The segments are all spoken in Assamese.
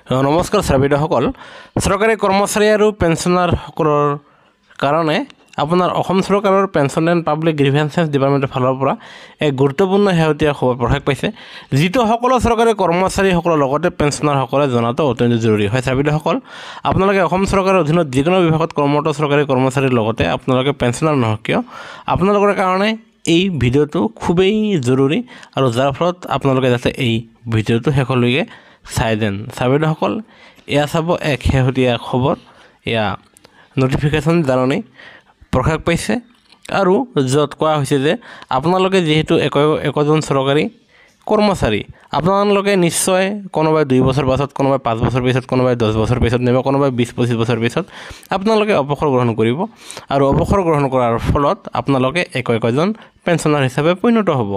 নমস্কাৰ ছাৰবিদসকল চৰকাৰী কৰ্মচাৰী আৰু পেঞ্চনাৰসকলৰ কাৰণে আপোনাৰ অসম চৰকাৰৰ পেঞ্চন এণ্ড পাব্লিক গ্ৰিভেন্সেছ ডিপাৰ্টমেণ্টৰ ফালৰ পৰা এক গুৰুত্বপূৰ্ণ শেহতীয়া খবৰ প্ৰকাশ পাইছে যিটো সকলো চৰকাৰী কৰ্মচাৰীসকলৰ লগতে পেঞ্চনাৰসকলে জনাটো অত্যন্ত জৰুৰী হয় ছাৰবিদসকল আপোনালোকে অসম চৰকাৰৰ অধীনত যিকোনো বিভাগত কৰ্মৰত চৰকাৰী কৰ্মচাৰীৰ লগতে আপোনালোকে পেঞ্চনাৰ নহওক কিয় আপোনালোকৰ কাৰণে এই ভিডিঅ'টো খুবেই জৰুৰী আৰু যাৰ ফলত আপোনালোকে যাতে এই ভিডিঅ'টো শেষলৈকে চাই দেন ছাৰবিদসকল এয়া চাব এক শেহতীয়া খবৰ এয়া নটিফিকেশ্যন জাননী প্ৰকাশ পাইছে আৰু য'ত কোৱা হৈছে যে আপোনালোকে যিহেতু একজন চৰকাৰী কৰ্মচাৰী আপোনালোকে নিশ্চয় কোনোবাই 2 বছৰ পাছত কোনোবাই 5 বছৰ পিছত কোনোবাই 10 বছৰ পিছত নাইবা কোনোবাই 20-25 বছৰ পিছত আপোনালোকে অৱসৰ গ্ৰহণ কৰিব আৰু অৱসৰ গ্ৰহণ কৰাৰ ফলত আপোনালোকে একজন পেঞ্চনাৰ হিচাপে পৰিণত হ'ব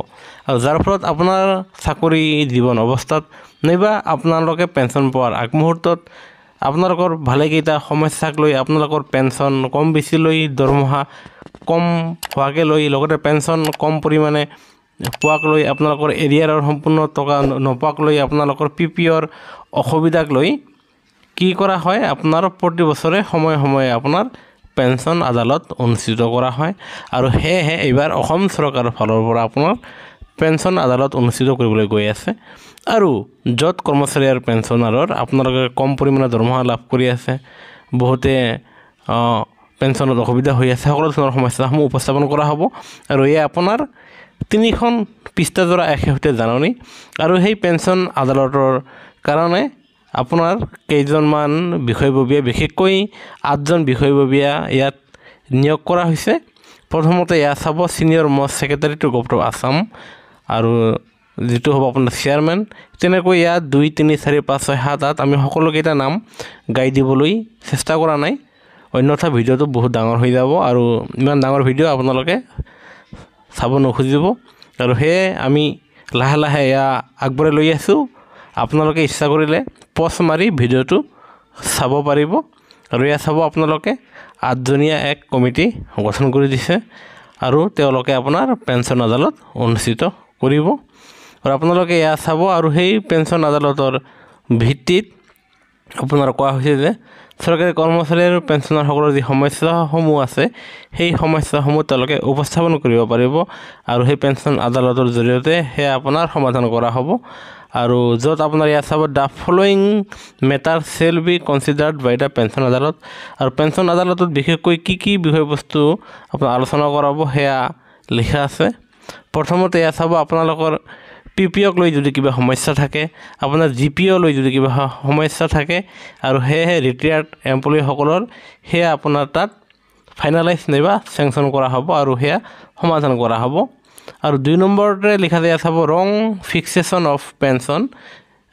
আৰু যাৰ ফলত আপোনাৰ চাকৰি জীৱন অৱস্থাত নাইবা আপোনালোকে পেঞ্চন পোৱাৰ আগমুহূৰ্তত আপোনালোকৰ ভালেকেইটা সমস্যাক লৈ আপোনালোকৰ পেঞ্চন কম বেছি লৈ দৰমহা কম হোৱাকৈ লৈ লগতে পেঞ্চন কম পৰিমাণে পোৱাক লৈ আপোনালোকৰ এৰিয়াৰৰ সম্পূৰ্ণ টকা নোপোৱাক লৈ আপোনালোকৰ PPৰ অসুবিধাক লৈ কি কৰা হয় আপোনাৰ প্ৰতি বছৰে সময়ে সময়ে আপোনাৰ পেঞ্চন আদালত অনুষ্ঠিত কৰা হয় আৰু সেয়েহে এইবাৰ অসম চৰকাৰৰ ফালৰ পৰা আপোনাৰ পেঞ্চন আদালত অনুষ্ঠিত কৰিবলৈ গৈ আছে আৰু য'ত কৰ্মচাৰী আৰু পেঞ্চনাৰৰ আপোনালোকে কম পৰিমাণৰ দৰমহা লাভ কৰি আছে বহুতে পেঞ্চনত অসুবিধা হৈ আছে সকলো ধৰণৰ সমস্যাসমূহ উপস্থাপন কৰা হ'ব আৰু এয়া আপোনাৰ 3খন পৃষ্ঠাজোৰা এক শেহতীয়া জাননী আৰু সেই পেঞ্চন আদালতৰ কাৰণে আপোনাৰ কেইজনমান বিষয়ববীয়া বিশেষকৈ 8জন বিষয়ববীয়া ইয়াত নিয়োগ কৰা হৈছে প্ৰথমতে এয়া চাব senior most secretary to government of Assam আৰু যিটো হ'ব আপোনাৰ চেয়াৰমেন তেনেকৈ ইয়াত 2, 3, 4, 5, 6, 7, 8 আমি সকলোকেইটা নাম গাই দিবলৈ চেষ্টা কৰা নাই অন্যথা ভিডিঅ'টো বহুত ডাঙৰ হৈ যাব আৰু ইমান ডাঙৰ ভিডিঅ' আপোনালোকে চাব নোখোজিব আৰু সেয়ে আমি লাহে লাহে এয়া আগবঢ়াই লৈ আছোঁ আপোনালোকে ইচ্ছা কৰিলে পজ মাৰি ভিডিঅ'টো চাব পাৰিব আৰু এয়া চাব আপোনালোকে 8জনীয়া এক কমিটি গঠন কৰি দিছে আৰু তেওঁলোকে আপোনাৰ পেঞ্চন আদালত অনুষ্ঠিত কৰিব আৰু আপোনালোকে এয়া চাব আৰু সেই পেঞ্চন আদালতৰ ভিত্তিত আপোনাৰ কোৱা হৈছে যে চৰকাৰী কৰ্মচাৰী আৰু পেঞ্চনাৰসকলৰ যি সমস্যাসমূহ আছে সেই সমস্যাসমূহ তেওঁলোকে উপস্থাপন কৰিব পাৰিব আৰু সেই পেঞ্চন আদালতৰ জৰিয়তে সেয়া আপোনাৰ সমাধান কৰা হ'ব আৰু য'ত আপোনাৰ ইয়াত চাব the following matter shall be considered by the pension আদালত আৰু পেঞ্চন আদালতত বিশেষকৈ কি বিষয়বস্তু আপোনাৰ আলোচনা কৰাব সেয়া লিখা আছে প্ৰথমতে এয়া চাব আপোনালোকৰ PPক লৈ যদি কিবা সমস্যা থাকে আপোনাৰ GPO লৈ যদি কিবা সমস্যা থাকে আৰু সেয়েহে ৰিটায়াৰ্ড এমপ্লয়ীসকলৰ সেয়া আপোনাৰ তাত ফাইনেলাইজ নাইবা চেংচন কৰা হ'ব আৰু সেয়া সমাধান কৰা হ'ব আৰু 2 নম্বৰতে লিখা যায় চাব wrong fixation of pension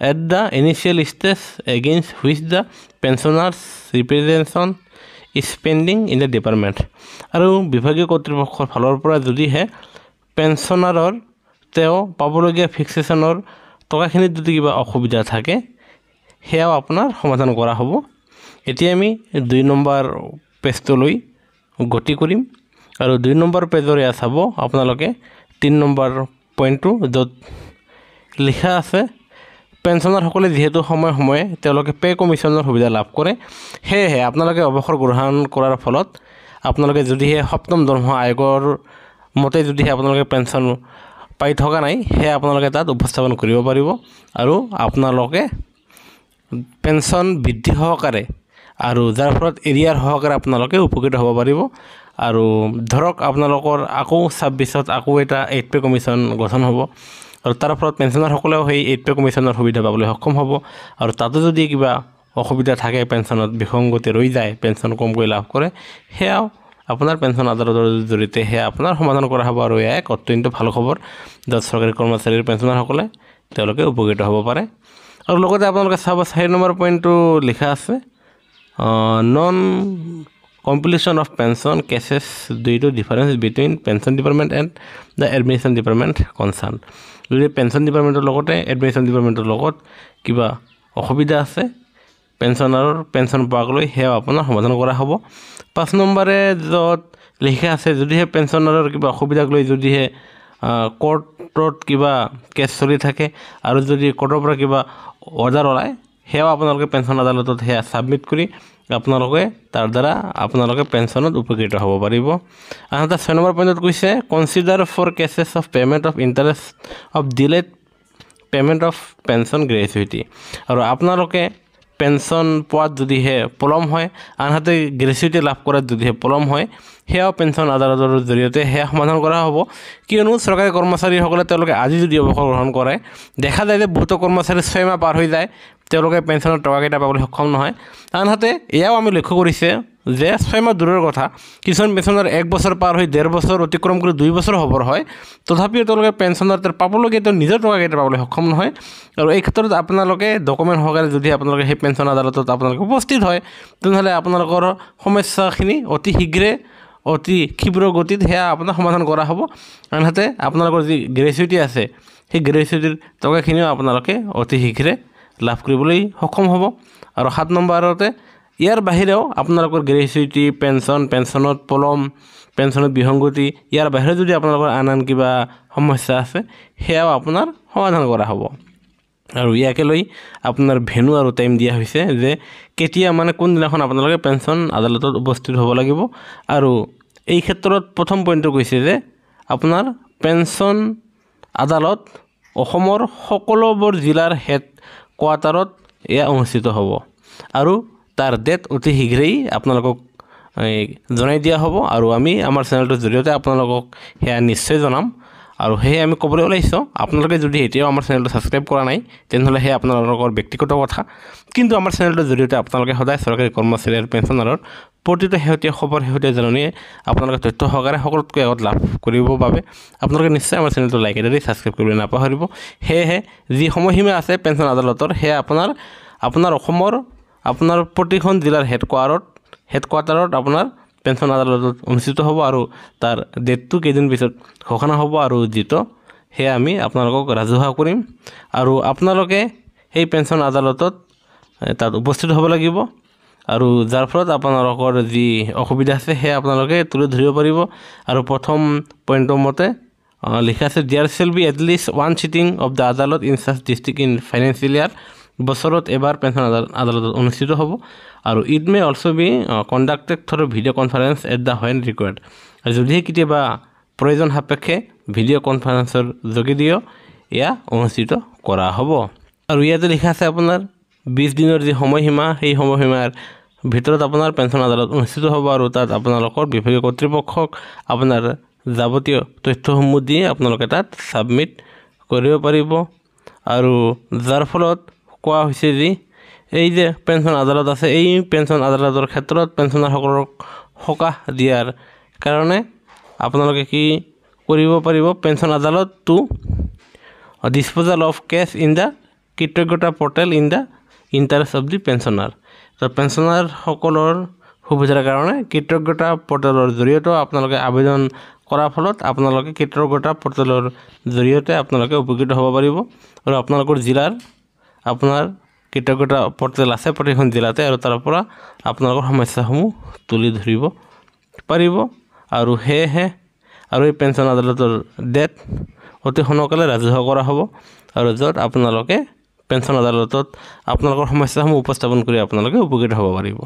at the initial stage against which the pensioners representation is pending in the department আৰু বিভাগীয় কৰ্তৃপক্ষৰ ফালৰ পৰা যদিহে পেঞ্চনাৰৰ তেওঁ পাবলগীয়া ফিক্সেশ্যনৰ টকাখিনিত যদি কিবা অসুবিধা থাকে সেয়াও আপোনাৰ সমাধান কৰা হ'ব এতিয়া আমি 2 নম্বৰ পেজটোলৈ গতি কৰিম আৰু 2 নম্বৰ পেজৰ এয়া চাব আপোনালোকে 3 নম্বৰ পইণ্টটো য'ত লিখা আছে পেঞ্চনাৰসকলে যিহেতু সময়ে সময়ে তেওঁলোকে পে কমিশ্যনৰ সুবিধা লাভ কৰে সেয়েহে আপোনালোকে অৱসৰ গ্ৰহণ কৰাৰ ফলত আপোনালোকে যদিহে 7ম দৰমহা আয়োগৰ মতে যদিহে আপোনালোকে পেঞ্চন পাই থকা নাই সেয়া আপোনালোকে তাত উপস্থাপন কৰিব পাৰিব আৰু আপোনালোকে পেঞ্চন বৃদ্ধি সহকাৰে আৰু যাৰ ফলত এৰিয়াৰ সহকাৰে আপোনালোকে উপকৃত হ'ব পাৰিব আৰু ধৰক আপোনালোকৰ আকৌ 26ত আকৌ এটা 8 পে কমিশ্যন গঠন হ'ব আৰু তাৰ ফলত পেঞ্চনাৰসকলেও সেই 8 পে কমিশ্যনৰ সুবিধা পাবলৈ সক্ষম হ'ব আৰু তাতো যদি কিবা অসুবিধা থাকে পেঞ্চনত বিসংগতি ৰৈ যায় পেঞ্চন কমকৈ লাভ কৰে সেয়াও আপোনাৰ পেঞ্চন আদালতৰ জৰিয়তে সেয়া আপোনাৰ সমাধান কৰা হ'ব আৰু এয়া এক অত্যন্ত ভাল খবৰ য'ত চৰকাৰী কৰ্মচাৰীৰ পেঞ্চনাৰসকলে তেওঁলোকে উপকৃত হ'ব পাৰে আৰু লগতে আপোনালোকে চাব 4 নম্বৰ পইণ্টটো লিখা আছে non completion of pension cases due to difference between pension department and the administration department concerned যদি পেঞ্চন ডিপাৰ্টমেণ্টৰ লগতে এডমিনিষ্ট্ৰেশ্যন ডিপাৰ্টমেণ্টৰ লগত কিবা অসুবিধা আছে পেঞ্চনাৰৰ পেঞ্চন পোৱাক লৈ সেয়াও আপোনাৰ সমাধান কৰা হ'ব 5 নম্বৰে য'ত লিখা আছে যদিহে পেঞ্চনাৰৰ কিবা অসুবিধাক লৈ যদিহে কোৰ্টত কিবা কেছ চলি থাকে আৰু যদি কোৰ্টৰ পৰা কিবা অৰ্ডাৰ ওলায় সেয়াও আপোনালোকে পেঞ্চন আদালতত সেয়া ছাবমিট কৰি আপোনালোকে তাৰ দ্বাৰা আপোনালোকে পেঞ্চনত উপকৃত হ'ব পাৰিব। আনহাতে 6 নম্বৰ পইণ্টত কৈছে consider for cases of payment of interest of delayed payment of pension gratuity. আৰু আপোনালোকে পেঞ্চন পোৱাত যদিহে পলম হয়, আনহাতে গ্ৰেচুইটি লাভ কৰাত যদিহে পলম হয়, সেয়াও পেঞ্চন আদালতৰ জৰিয়তে সেয়া সমাধান কৰা হ'ব। কিয়নো চৰকাৰী কৰ্মচাৰীসকলে তেওঁলোকে আজি যদি অৱসৰ গ্ৰহণ কৰে, দেখা যায় যে বহুতো কৰ্মচাৰী 6 মাহ পাৰ হৈ যায়, তেওঁলোকে পেঞ্চনৰ টকাকেইটা পাবলৈ সক্ষম নহয়। আনহাতে এয়াও আমি লক্ষ্য কৰিছে যে 6 মাহ দূৰৰ কথা, কিছুমান পেঞ্চনৰ 1 বছৰ পাৰ হৈ 1.5 বছৰ অতিক্ৰম কৰি 2 বছৰ হ'বৰ হয়, তথাপিও তেওঁলোকে পেঞ্চনৰ পাবলগীয়া নিজৰ টকাকেইটা পাবলৈ সক্ষম নহয়। আৰু এই ক্ষেত্ৰত আপোনালোকে ডকুমেণ্ট সহকাৰে যদি আপোনালোকে সেই পেঞ্চন আদালতত আপোনালোকে উপস্থিত হয়, তেনেহ'লে আপোনালোকৰ সমস্যাখিনি অতি শীঘ্ৰে অতি ক্ষীপ্ৰ গতিত সেয়া আপোনাৰ সমাধান কৰা হ'ব। আনহাতে আপোনালোকৰ যি গ্ৰেচুইটি আছে, সেই গ্ৰেচুইটিৰ টকাখিনিও আপোনালোকে অতি শীঘ্ৰে লাভ কৰিবলৈ সক্ষম হ'ব। আৰু 7 নম্বৰতে ইয়াৰ বাহিৰেও আপোনালোকৰ গ্ৰেচুইটি, পেঞ্চনত পলম, পেঞ্চনত বিসংগতি, ইয়াৰ বাহিৰে যদি আপোনালোকৰ আন কিবা সমস্যা আছে, সেয়াও আপোনাৰ সমাধান কৰা হ'ব। আৰু ইয়াকে লৈ আপোনাৰ ভেনু আৰু টাইম দিয়া হৈছে যে কেতিয়া কোনদিনাখন আপোনালোকে পেঞ্চন আদালতত উপস্থিত হ'ব লাগিব। আৰু এই ক্ষেত্ৰত প্ৰথম পইণ্টটো কৈছে যে আপোনাৰ পেঞ্চন আদালত অসমৰ সকলোবোৰ জিলাৰ হেড কোৱাৰ্টাৰত এয়া অনুষ্ঠিত হ'ব। আৰু তাৰ ডেট অতি শীঘ্ৰেই আপোনালোকক জনাই দিয়া হ'ব। আৰু আমি আমাৰ চেনেলটোৰ জৰিয়তে আপোনালোকক সেয়া নিশ্চয় জনাম। আৰু সেয়ে আমি ক'বলৈ ওলাইছোঁ, আপোনালোকে যদি এতিয়াও আমাৰ চেনেলটো ছাবস্ক্ৰাইব কৰা নাই, তেনেহ'লে সেয়া আপোনালোকৰ ব্যক্তিগত কথা। কিন্তু আমাৰ চেনেলটোৰ জৰিয়তে আপোনালোকে সদায় চৰকাৰী কৰ্মচাৰী আৰু পেঞ্চনাৰৰ প্ৰতিটো শেহতীয়া খবৰ, শেহতীয়া জাননীয়ে আপোনালোকে তথ্য সহকাৰে সকলোতকৈ আগত লাভ কৰিবৰ বাবে আপোনালোকে নিশ্চয় আমাৰ চেনেলটো লাইক এটাদি ছাবস্ক্ৰাইব কৰিবলৈ নাপাহৰিব। সেয়েহে যি সময়সীমা আছে পেঞ্চন আদালতৰ, সেয়া আপোনাৰ অসমৰ আপোনাৰ প্ৰতিখন জিলাৰ হেড কোৱাৰ্টাৰত আপোনাৰ পেঞ্চন আদালতত অনুষ্ঠিত হ'ব। আৰু তাৰ ডেটটো কেইদিন পিছত ঘোষণা হ'ব আৰু যিটো সেয়া আমি আপোনালোকক ৰাজহুৱা কৰিম। আৰু আপোনালোকে সেই পেঞ্চন আদালতত তাত উপস্থিত হ'ব লাগিব। আৰু যাৰ ফলত আপোনালোকৰ যি অসুবিধা আছে সেয়া আপোনালোকে তুলি ধৰিব পাৰিব। আৰু প্ৰথম পইণ্টৰ মতে লিখা আছে there shall be at least one sitting of the আদালত in such district in financial year. বছৰত এবাৰ পেঞ্চন আদালতত অনুষ্ঠিত হ'ব। আৰু it may also' be conducted through video' conference at the when required. আৰু যদিহে কেতিয়াবা প্ৰয়োজন সাপেক্ষে ভিডিঅ' কনফাৰেন্সৰ যোগেদিও এয়া অনুষ্ঠিত কৰা হ'ব। আৰু ইয়াতে লিখা আছে আপোনাৰ 20 দিনৰ যি সময়সীমা, সেই সময়সীমাৰ ভিতৰত আপোনাৰ পেঞ্চন আদালত অনুষ্ঠিত হ'ব। আৰু তাত আপোনালোকৰ বিভাগীয় কৰ্তৃপক্ষক আপোনাৰ যাৱতীয় তথ্যসমূহ দি আপোনালোকে তাত ছাবমিট কৰিব পাৰিব। আৰু যাৰ ফলত কোৱা হৈছে যে এই যে পেঞ্চন আদালত আছে, এই পেঞ্চন আদালতৰ ক্ষেত্ৰত পেঞ্চনাৰসকলক সকাহ দিয়াৰ কাৰণে আপোনালোকে কি কৰিব পাৰিব, পেঞ্চন আদালত to disposal of case in the কৃতজ্ঞতা portal in the interest of the pensioner. তো পেঞ্চনাৰসকলৰ সুবিধাৰ কাৰণে কৃতজ্ঞতা পৰ্টেলৰ জৰিয়তেও আপোনালোকে আবেদন কৰাৰ ফলত আপোনালোকে কৃতজ্ঞতা পৰ্টেলৰ জৰিয়তে আপোনালোকে উপকৃত হ'ব পাৰিব। আৰু আপোনালোকৰ জিলাৰ আপোনাৰ কৃতজ্ঞতা পৰ্টেল আছে প্ৰতিখন জিলাতে, আৰু তাৰ পৰা আপোনালোকৰ সমস্যাসমূহ তুলি ধৰিব পাৰিব। আৰু সেয়েহে আৰু এই পেঞ্চন আদালতৰ ডেট অতি সোনকালে ৰাজহুৱা কৰা হ'ব। আৰু য'ত আপোনালোকে পেঞ্চন আদালতত আপোনালোকৰ সমস্যাসমূহ উপস্থাপন কৰি আপোনালোকে উপকৃত হ'ব পাৰিব।